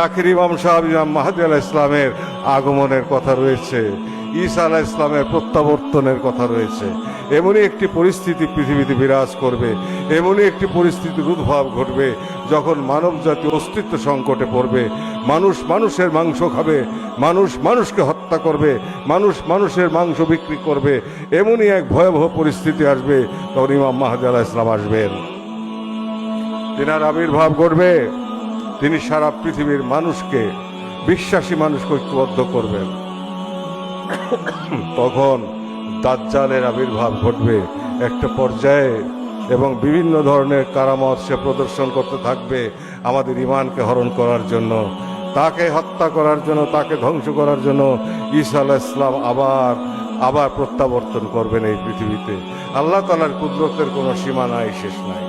আখির ইমাম সাহেব ইমাম মাহদী আলাইহিস সালামের আগমনের কথা রয়েছে, ঈসা আলাইহিস সালামের প্রত্যাবর্তনের কথা রয়েছে। এমনই একটি পরিস্থিতি পৃথিবীতে বিরাজ করবে, এমনই একটি পরিস্থিতির উদ্ভব ঘটবে যখন মানব জাতি অস্তিত্ব সংকটে পড়বে। মানুষ মানুষের মাংস খাবে, মানুষ মানুষকে হত্যা করবে, মানুষ মানুষের মাংস বিক্রি করবে। এমনই এক ভয়াবহ পরিস্থিতি আসবে, তখন ইমাম মাহদী আলাইহিস সালাম আসবেন। তিনার আবির্ভাব ঘটবে, তিনি সারা পৃথিবীর মানুষকে, বিশ্বাসী মানুষকে ঐক্যবদ্ধ করবেন। তখন দাজ্জালের আবির্ভাব ঘটবে একটা পর্যায়ে, এবং বিভিন্ন ধরনের কারামত সে প্রদর্শন করতে থাকবে আমাদের ঈমানকে হরণ করার জন্য, তাকে হত্যা করার জন্য, তাকে ধ্বংস করার জন্য। ঈসা আলাইহিস সালাম আবার প্রত্যাবর্তন করবেন এই পৃথিবীতে। আল্লাহ তাআলার কুদরতের কোনো সীমা নাই, শেষ নাই।